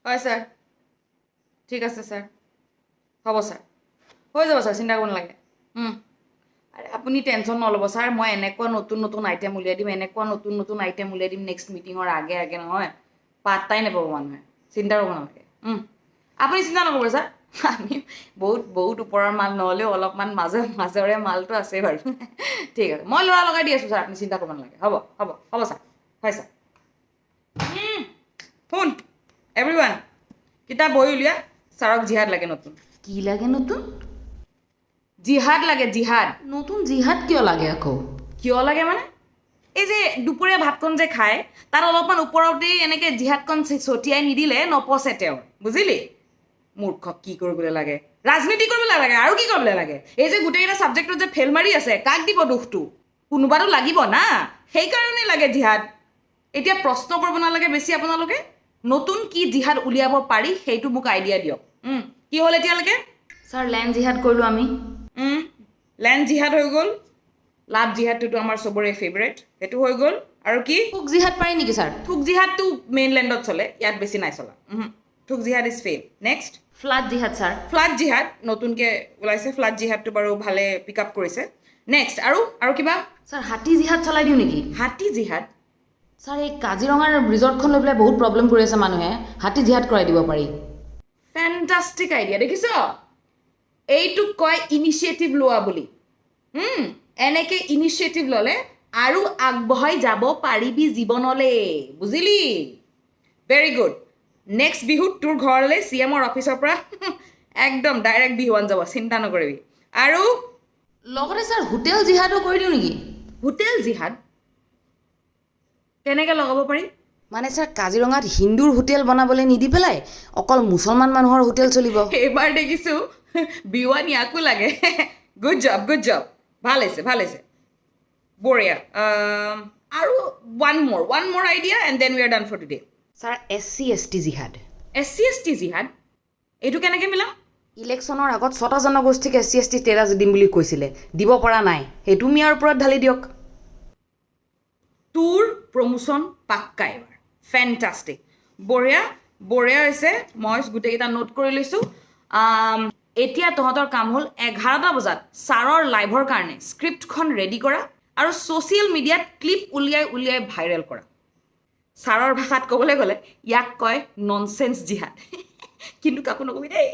হয় স্যাৰ ঠিক আছে স্যাৰ হ'ব স্যাৰ হৈ যাব স্যাৰ চিন্তা কৰিব নালাগে আৰে আপুনি টেনশ্যন নল'ব স্যাৰ মই এনেকুৱা নতুন নতুন আইটেম উলিয়াই দিম এনেকুৱা নতুন নতুন আইটেম উলিয়াই দিম নেক্সট মিটিঙৰ আগে আগে নহয় পাত্তাই নাপাব মানুহে চিন্তা কৰিব নালাগে আপুনি চিন্তা নকৰিব স্যাৰ আমি বহুত বহুত ওপৰৰ মাল নহ'লেও অলপমান মাজৰে মালটো আছে বাৰু ঠিক আছে মই ল'ৰা লগাই দি আছোঁ ছাৰ আপুনি চিন্তা কৰিব নালাগে হ'ব হ'ব হ'ব ছাৰ হয় ছাৰ শুন এভৰিৱান কিতাপ বহি উলিয়া ছাৰক জিহাদ লাগে নতুন কি লাগে নতুন জিহাদ লাগে জিহাদ নতুন জিহাদ কিয় লাগে আকৌ কিয় লাগে মানে এই যে দুপৰীয়া ভাতকণ যে খায় তাৰ অলপমান ওপৰতেই এনেকৈ জিহাদকণ ছটিয়াই নিদিলে নপচে তেওঁৰ বুজিলি মূৰ্খ কি কৰিবলৈ লাগে ৰাজনীতি কৰিবলৈ লাগে আৰু কি কৰিবলৈ লাগে এই যে গোটেইকেইটা ছাবজেক্টত যে ফেল মাৰি আছে কাক দিব দুখটো কোনোবাতো লাগিব না সেইকাৰণে লাগে জিহাদ এতিয়া প্ৰশ্ন কৰিব নালাগে বেছি আপোনালোকে নতুন কি জিহাদ উলিয়াব পাৰি সেইটো মোক আইডিয়া দিয়ক কি হ'ল এতিয়ালৈকে ছাৰ লেণ্ড জিহাদ কৰিলোঁ আমি লেণ্ড জিহাদ হৈ গ'ল লাভ জিহাদটোতো আমাৰ চবৰে ফেভৰেট সেইটো হৈ গ'ল আৰু কি থোক জিহাদ পাৰি নেকি ছাৰ থোক জিহাদটো মেইনলেণ্ডত চলে ইয়াত বেছি নাই চলা থোক জিহাদ ইজ ফেইল নেক্সট ফ্লাড জিহাদ ছাৰ ফ্লাড জিহাদ নতুনকৈ ওলাইছে ফ্লাড জিহাদটো বাৰু ভালে পিক আপ কৰিছে নেক্সট আৰু কিবা ছাৰ হাতী জিহাদ চলাই দিওঁ নেকি হাতী জিহাদ ছাৰ এই কাজিৰঙাৰ ৰিজৰ্টখন লৈ পেলাই বহুত প্ৰব্লেম কৰি আছে মানুহে হাতী জিহাদ কৰাই দিব পাৰি ফেণ্টাষ্টিক আইডিয়া দেখিছ এইটোক কয় ইনিচিয়েটিভ লোৱা বুলি এনেকৈ ইনিচিয়েটিভ ল'লে আৰু আগবঢ়াই যাব পাৰিবি জীৱনলৈ বুজিলি ভেৰি গুড নেক্সট বিহুত তোৰ ঘৰলৈ চি এমৰ অফিচৰ পৰা একদম ডাইৰেক্ট বিহুৱান যাব চিন্তা নকৰিবি আৰু লগতে ছাৰ হোটেল জিহাদো কৰি দিওঁ নেকি হোটেল জিহাদ কেনেকৈ লগাব পাৰি মানে ছাৰ কাজিৰঙাত হিন্দুৰ হোটেল বনাবলৈ নিদি পেলাই অকল মুছলমান মানুহৰ হোটেল চলিব এইবাৰ দেখিছোঁ বিহুৱান ইয়াকো লাগে গুড জব ভাল হৈছে বঢ়িয়া আৰু one more idea and then we are done for today sir SC ST জিহাদ SC জিহাদ এইটো কেনেকৈ মিলাম ইলেকশ্যনৰ আগত 6টা জনগোষ্ঠীক SC ST ষ্টেটাছ দিম বুলি কৈছিলে দিব পৰা নাই সেইটো মিয়াৰ ওপৰত ঢালি দিয়ক তোৰ প্ৰমোশ্যন পাক্কা এবাৰ ফেণ্টাষ্টিক বঢ়িয়া হৈছে মই গোটেইকেইটা নোট কৰি লৈছোঁ এতিয়া তহঁতৰ কাম হ'ল 11টা বজাত ছাৰৰ লাইভৰ কাৰণে স্ক্ৰিপ্টখন ৰেডি কৰা আৰু ছ'চিয়েল মিডিয়াত ক্লিপ উলিয়াই ভাইৰেল কৰা ছাৰৰ ভাষাত ক'বলৈ গ'লে ইয়াক কয় ননচেন্স জিহাদ কিন্তু কাকো নকবি দেই